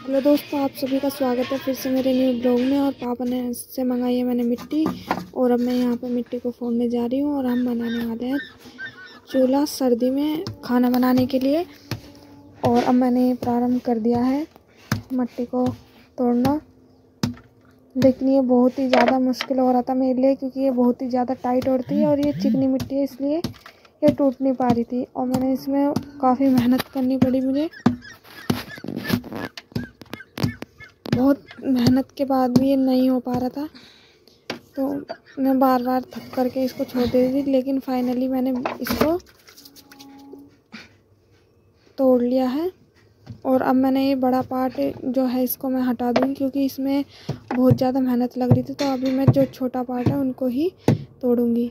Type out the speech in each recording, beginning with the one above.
Hello दोस्तों, आप सभी का स्वागत है फिर से मेरे न्यू ब्लॉग में। और पापा ने से मंगाई है मैंने मिट्टी, और अब मैं यहाँ पे मिट्टी को फोड़ने जा रही हूँ। और हम बनाने वाले हैं चूल्हा सर्दी में खाना बनाने के लिए। और अब मैंने प्रारंभ कर दिया है मिट्टी को तोड़ना, लेकिन ये बहुत ही ज़्यादा मुश्किल हो रहा था मेरे लिए, क्योंकि ये बहुत ही ज़्यादा टाइट होती है और ये चिकनी मिट्टी है, इसलिए ये टूट नहीं पा रही थी। और मैंने इसमें काफ़ी मेहनत करनी पड़ी मुझे। बहुत मेहनत के बाद भी ये नहीं हो पा रहा था, तो मैं बार बार थक करके इसको छोड़ देती थी। लेकिन फाइनली मैंने इसको तोड़ लिया है। और अब मैंने ये बड़ा पार्ट जो है इसको मैं हटा दूँगी, क्योंकि इसमें बहुत ज़्यादा मेहनत लग रही थी। तो अभी मैं जो छोटा पार्ट है उनको ही तोड़ूँगी।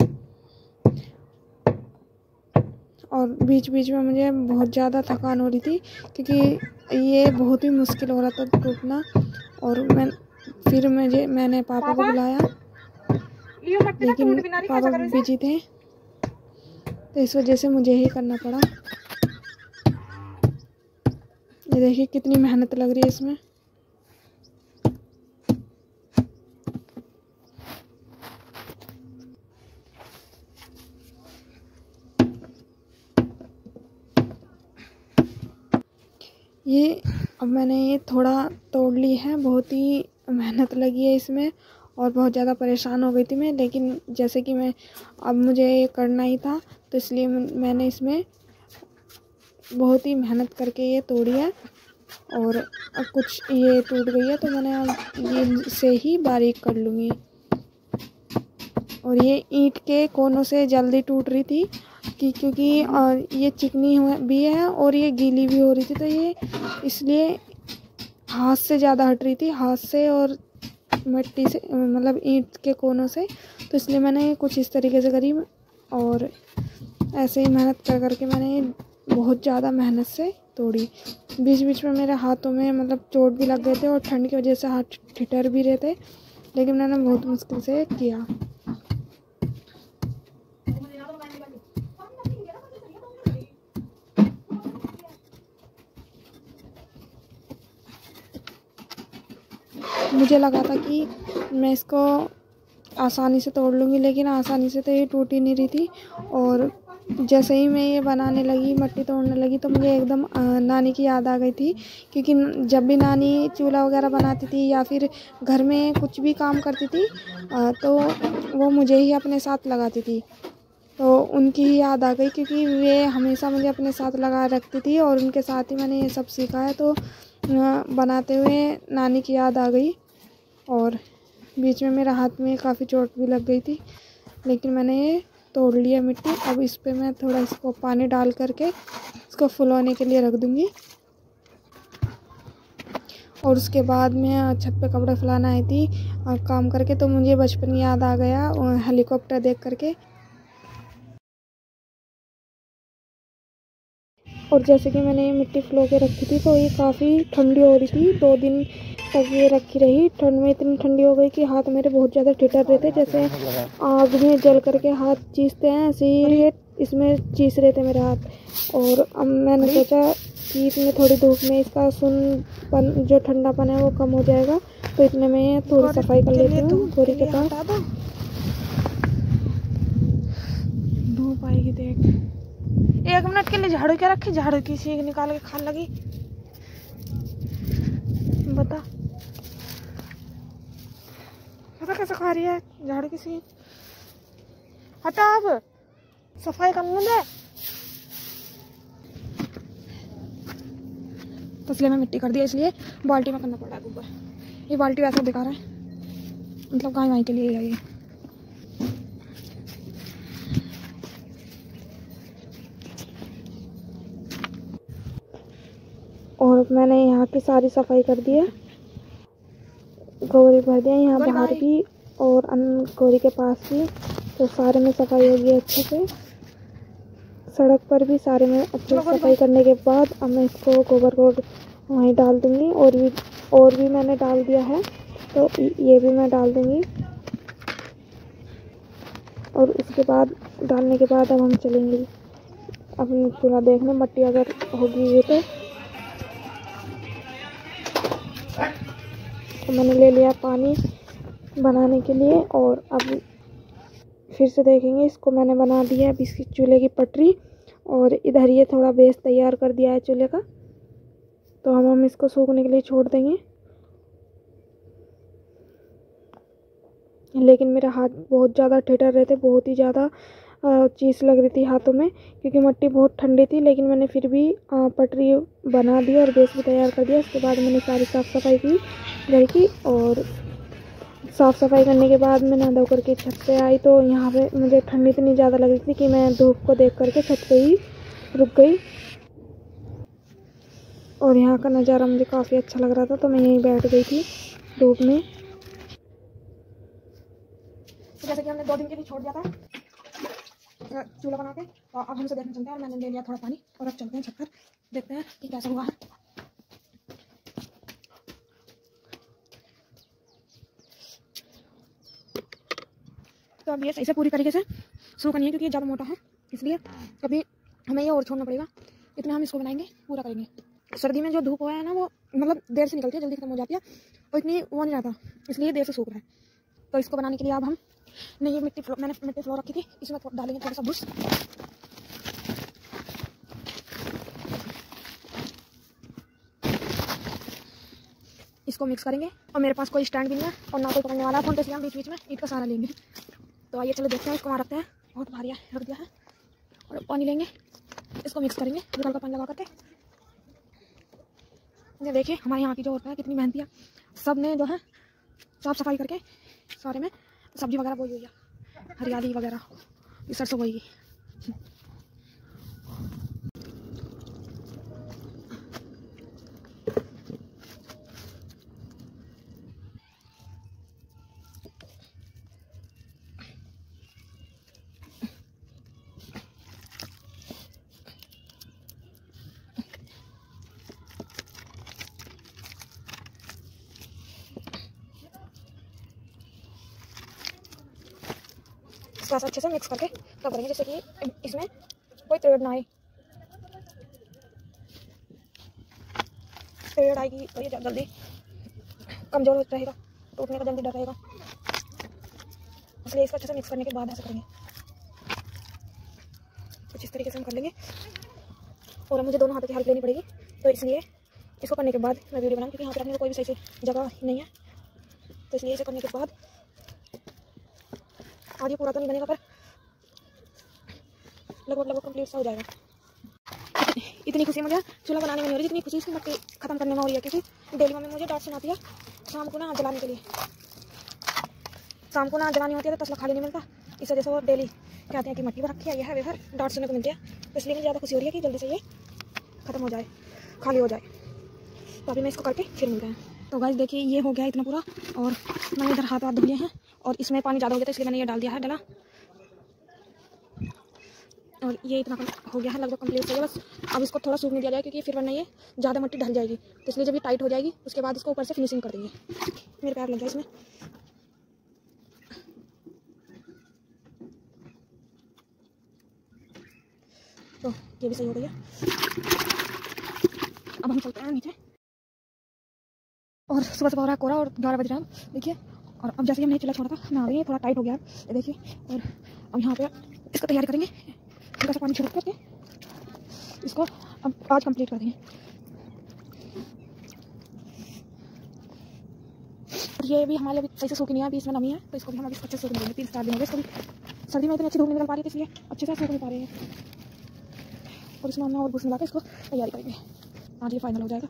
और बीच बीच में मुझे बहुत ज़्यादा थकान हो रही थी, क्योंकि ये बहुत ही मुश्किल हो रहा था टूटना। और मैंने पापा को बुलाया, लेकिन पापा बिजी थे, तो इस वजह से मुझे ही करना पड़ा। ये देखिए कितनी मेहनत लग रही है इसमें। अब मैंने ये थोड़ा तोड़ ली है। बहुत ही मेहनत लगी है इसमें और बहुत ज़्यादा परेशान हो गई थी मैं। लेकिन जैसे कि अब मुझे ये करना ही था, तो इसलिए मैंने इसमें बहुत ही मेहनत करके ये तोड़ी है। और अब कुछ ये टूट गई है, तो मैंने अब ये से ही बारीक कर लूँगी। और ये ईंट के कोनों से जल्दी टूट रही थी क्योंकि ये चिकनी भी है और ये गीली भी हो रही थी, तो ये इसलिए हाथ से ज़्यादा हट रही थी, हाथ से और मिट्टी से, मतलब ईंट के कोनों से। तो इसलिए मैंने कुछ इस तरीके से करी। और ऐसे ही मेहनत कर करके मैंने बहुत ज़्यादा मेहनत से तोड़ी। बीच बीच में मेरे हाथों में मतलब चोट भी लग गए थे और ठंड की वजह से हाथ ठिठुर भी रहे थे, लेकिन मैंने बहुत मुश्किल से किया। मुझे लगा था कि मैं इसको आसानी से तोड़ लूँगी, लेकिन आसानी से तो ये टूट ही नहीं रही थी। और जैसे ही मैं ये बनाने लगी, मिट्टी तोड़ने लगी, तो मुझे एकदम नानी की याद आ गई थी। क्योंकि जब भी नानी चूल्हा वगैरह बनाती थी या फिर घर में कुछ भी काम करती थी, तो वो मुझे ही अपने साथ लगाती थी। तो उनकी ही याद आ गई, क्योंकि वे हमेशा मुझे अपने साथ लगा रखती थी और उनके साथ ही मैंने ये सब सीखा है। तो बनाते हुए नानी की याद आ गई। और बीच में मेरे हाथ में काफ़ी चोट भी लग गई थी, लेकिन मैंने ये तोड़ लिया मिट्टी। अब इस पे मैं थोड़ा इसको पानी डाल करके इसको फुलाने के लिए रख दूँगी। और उसके बाद मैं छत पे कपड़े फुलाना आई थी काम करके, तो मुझे बचपन याद आ गया हेलीकॉप्टर देख करके। और जैसे कि मैंने ये मिट्टी फुला के रखी थी, तो ये काफ़ी ठंडी हो रही थी। 2 दिन तक ये रखी रही। ठंड में इतनी ठंडी हो गई कि हाथ मेरे बहुत ज़्यादा ठिठुर रहे थे, जैसे आग में जल करके हाथ चीसते हैं, ऐसे ही ये इसमें चीस रहे थे मेरे हाथ। और अब मैंने सोचा कि इसमें थोड़ी धूप में इसका सुनपन, जो ठंडापन है, वो कम हो जाएगा। तो इतने में थोड़ी सफाई कर लेती हूँ गोरी के पास। धूप आएगी देख। 1 मिनट के लिए झाड़ू क्या रखी, झाड़ू की सीख निकाल के खाने लगी। बता कैसे खा रही है झाड़ू की सीख। हटा, अब सफाई करने दे। तो इसलिए मैं मिट्टी कर दिया, इसलिए बाल्टी में करना पड़ा है ऊपर। ये बाल्टी वैसे बेकार है, मतलब गाय वाय के लिए है ये। और मैंने यहाँ की सारी सफाई कर दी है, गौरी भर दिया यहाँ बाहर भी और गौरी के पास भी। तो सारे में सफाई होगी अच्छे से, सड़क पर भी सारे में अच्छे से सफाई करने के बाद अब मैं इसको गोबर को वहीं डाल दूँगी। और भी मैंने डाल दिया है, तो ये भी मैं डाल दूँगी। और उसके बाद डालने के बाद अब हम चलेंगे अपनी चूल्हा देखने। मिट्टी अगर होगी ये तो और मैंने ले लिया पानी बनाने के लिए। और अब फिर से देखेंगे। इसको मैंने बना दिया है इसकी चूल्हे की पटरी, और इधर ये थोड़ा बेस तैयार कर दिया है चूल्हे का। तो हम इसको सूखने के लिए छोड़ देंगे। लेकिन मेरा हाथ बहुत ज़्यादा ठिठुर रहे थे, बहुत ही ज़्यादा चीज़ लग रही थी हाथों में, क्योंकि मिट्टी बहुत ठंडी थी। लेकिन मैंने फिर भी पटरी बना दी और बेस भी तैयार कर दिया। उसके बाद मैंने सारी साफ़ सफाई की घर की, और साफ़ सफाई करने के बाद मैं नहा धो करके छत पे आई। तो यहाँ पे मुझे ठंडी इतनी ज़्यादा लग रही थी कि मैं धूप को देख करके छत पे ही रुक गई। और यहाँ का नज़ारा मुझे काफ़ी अच्छा लग रहा था, तो मैं यहीं बैठ गई थी धूप में। तो जैसे कि हमने 2 दिन के लिए छोड़ दिया था चूल्हा बना के, तो अब हमसे देखने चलते हैं। और मैंने ले लिया थोड़ा पानी, और अब चलते हैं छत पर, देखते हैं कि कैसा हुआ है। तो अब ये सही से पूरी तरीके से सूखा नहीं है, क्योंकि ये ज़्यादा मोटा है, इसलिए अभी हमें ये और छोड़ना पड़ेगा। इतना हम इसको बनाएंगे, पूरा करेंगे। सर्दी में जो धूप हुआ है ना, वो मतलब देर से निकलती है, जल्दी खत्म हो जाती है, और इतनी वो नहीं रहता, इसलिए देर से सूख रहा है। तो इसको बनाने के लिए अब हम ने ये मैंने मिट्टी फ्लोर रखी थी, इसमें डालेंगे थोड़ा सा भूस। इसको मिक्स करेंगे। और मेरे पास कोई स्टैंड भी नहीं है, और ना कोई पकड़ने वाला फोन, तो इसलिए हम बीच बीच में ईंट का सहारा लेंगे। तो आइए चलो देखते हैं। इसको वहाँ रखते हैं, बहुत भारी रख दिया है। और पानी लेंगे, इसको मिक्स करेंगे हल्का हल्का पानी लगा करके। ये देखिए हमारे यहाँ की जो औरतें हैं कितनी मेहनती है। सब ने जो है साफ सफाई करके सारे में सब्जी वगैरह बोई हुई है, हरियाली वगैरह, ये सरसों बोएगी। इसका अच्छे से मिक्स करके तब करेंगे, जैसे कि इसमें कोई तेड़ ना आए। तेड़ आएगी तो ये जल्दी कमज़ोर रहेगा, टूटने का जल्दी डर रहेगा, इसलिए इसको अच्छे से मिक्स करने के बाद ऐसा करेंगे। कुछ इस तरीके से हम कर लेंगे। और मुझे दोनों हाथों की हेल्प लेनी पड़ेगी, तो इसलिए इसको करने के बाद मैं वीडियो बनाऊँ, क्योंकि यहाँ पर रखने को कोई भी सही से जगह नहीं है। तो इसलिए इसे करने के बाद आज ये पूरा तो नहीं बनेगा, पर लगभग कंप्लीट सा हो जाएगा। इतनी खुशी मुझे चूल्हा बनाने में नहीं हो रही, जितनी खुशी इसकी मिट्टी खत्म करने में हो रही है। क्योंकि डेली मम्मी मुझे डांट सुनाती है शाम को ना जलाने के लिए, शाम को ना जलानी होती है तो तसला खाली नहीं मिलता। इस वजह से वो डेली कहते हैं कि मिट्टी पर रखी है, यह है वह, डांट सुनने को मिलती है। तो इसलिए मुझे ज़्यादा खुशी हो रही है कि जल्दी से ये खत्म हो जाए, खाली हो जाए। तो अभी मैं इसको करके फिर मिलते हैं। तो गाइस देखिए ये हो गया इतना पूरा, और मैंने इधर हाथ धो लिए हैं, और इसमें पानी ज़्यादा हो गया था, इसलिए मैंने ये डाल दिया है डला। और ये इतना हो गया है, लगभग कंप्लीट हो गया। बस अब इसको थोड़ा सूखने दिया जाए, क्योंकि फिर वरना ये ज़्यादा मिट्टी ढल जाएगी। तो इसलिए जब ये टाइट हो जाएगी उसके बाद इसको ऊपर से फिनिशिंग कर देंगे। मेरे पैर लग जाए इसमें। तो ये भी सही हो गया। अब हम चलते हैं नीचे। और सुबह सुबह हो रहा है कोहरा, और 11 बज रहा है देखिए। और अब जैसे ही हमने चूल्हा छोड़ा था, मैं आ गई, थोड़ा टाइट हो गया ये देखिए। और अब यहाँ पे इसको तैयारी करेंगे, थोड़ा सा पानी छिड़क करके इसको अब आज कंप्लीट कर देंगे। और ये भी हमारे अभी सही से सूखी नहीं है, अभी इसमें नमी है, तो इसको भी हम अभी अच्छे से सूखने देंगे। 3-4 दिन हो गए इसको भी। सर्दी में इतनी अच्छी धूप नहीं निकल पा रही थी, इसलिए अच्छे से सूख नहीं पा रहे हैं। और इसमें हमने और भूस मिला के इसको तैयारी करेंगे। आज ये फाइनल हो जाएगा।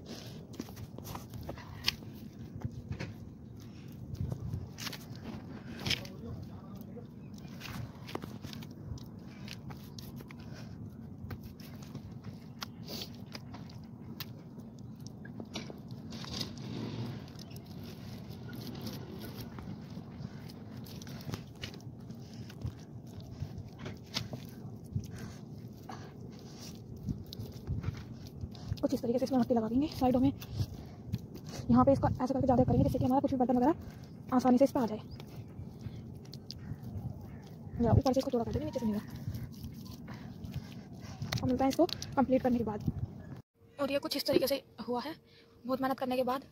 कुछ इस तरीके से इसमें मिट्टी लगा देंगे साइडों में। यहाँ पे इसका ऐसा करके ज़्यादा करेंगे, जिससे कि हमारा कुछ भी बर्तन वगैरह आसानी से इस पर आ जाए। या ऊपर से इसको चौड़ा कर देंगे, नीचे से नहीं। और मिलता है इसको कंप्लीट करने के बाद। और ये कुछ इस तरीके से हुआ है, बहुत मेहनत करने के बाद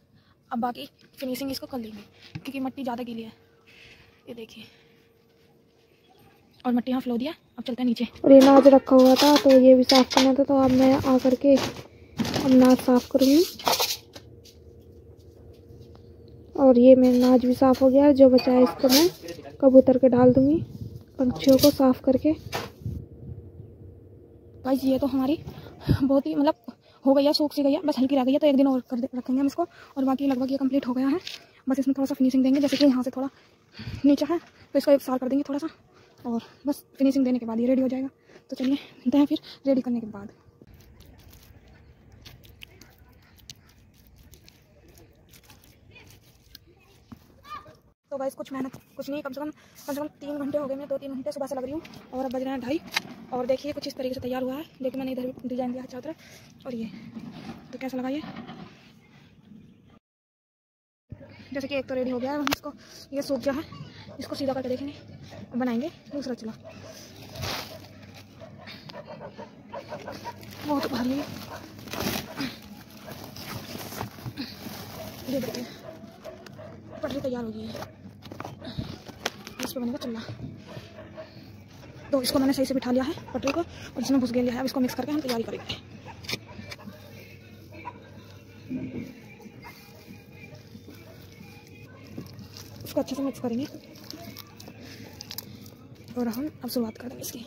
अब बाकी फिनिशिंग इसको कर लेंगे क्योंकि मिट्टी ज़्यादा गीली है, ये देखिए। और मिट्टी यहाँ फ्लो दिया। अब चलते हैं नीचे। और ये नाज रखा हुआ था तो ये भी साफ़ करना था, तो अब मैं आकर के अब नाज साफ़ करूँगी। और ये मेरा नाज भी साफ़ हो गया है। जो बचा है इसको मैं कबूतर के डाल दूँगी, पंछियों को साफ़ करके। गाइस ये तो हमारी बहुत ही मतलब हो गई है, सूख सी गई है, बस हल्की रह गई है, तो एक दिन और रखेंगे हम इसको। और बाकी लगभग ये कंप्लीट हो गया है। बस इसमें थोड़ा सा फिनिशिंग देंगे, जैसे कि यहाँ से थोड़ा नीचे है तो इसको एक साल कर देंगे थोड़ा सा, और बस फिनिशिंग देने के बाद ये रेडी हो जाएगा। तो चलिए मिलते हैं फिर रेडी करने के बाद। तो गाइस कुछ मेहनत कुछ नहीं, कम से कम 3 घंटे हो गए, मैं 2-3 घंटे सुबह से लग रही हूँ। और अब बज रहे हैं 2:30। और देखिए कुछ इस तरीके से तैयार हुआ है। देखिए मैंने इधर भी डिजाइन दिया है चारों तरफ। और ये तो कैसा लगा ये, जैसे कि एक तो रेडी हो गया है। हम इसको ये सूख गया है, इसको सीधा करके देखेंगे, बनाएंगे दूसरा चूल्हा। बहुत भारी है ये, देखिए पटरी तैयार हो गई है, इस पर बनेगा चूल्हा। तो इसको मैंने सही से बिठा लिया है पटरी को, और इसमें घुस लिया है। अब इसको मिक्स करके हम तैयारी करेंगे। इसको अच्छे से मिक्स करेंगे और हम अब शुरुआत कर देंगे इसकी।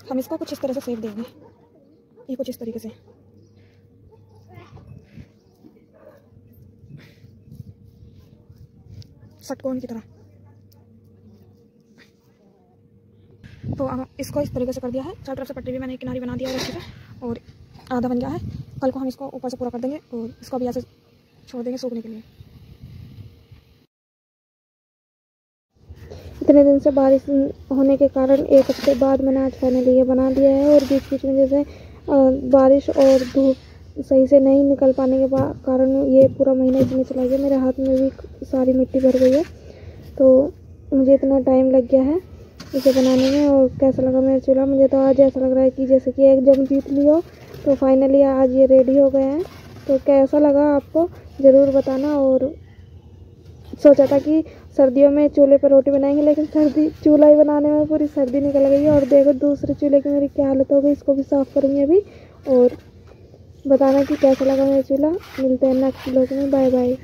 हम इसको कुछ इस तरह से सेक देंगे, ये कुछ इस तरीके से। षटकोण की तरह। तो अब इसको इस तरीके से कर दिया है। चारों तरफ से पट्टी भी मैंने किनारी बना दिया है अच्छे से, और आधा बन गया है। कल को हम इसको ऊपर से पूरा कर देंगे और इसको भी ऐसे छोड़ देंगे सूखने के लिए। इतने दिन से बारिश होने के कारण 1 हफ्ते बाद मैंने आज फाइनली ये बना दिया है। और बीच बीच में जैसे बारिश और धूप सही से नहीं निकल पाने के कारण ये पूरा महीना इसमें चला गया। मेरे हाथ में भी सारी मिट्टी भर गई है, तो मुझे इतना टाइम लग गया है इसे बनाने में। और कैसा लगा मेरा चूल्हा, मुझे तो आज ऐसा लग रहा है कि जैसे कि एक जंग जीत ली हो। तो फाइनली आज ये रेडी हो गए हैं। तो कैसा लगा आपको ज़रूर बताना। और सोचा था कि सर्दियों में चूल्हे पर रोटी बनाएंगे, लेकिन चूल्हा ही बनाने में पूरी सर्दी निकल गई है। और देखो दूसरे चूल्हे की मेरी क्या हालत हो गई, इसको भी साफ़ करूँगी अभी। और बताना कि कैसा लगा मेरा चूल्हा। मिलते हैं नेक्स्ट व्लॉग में, बाय बाय।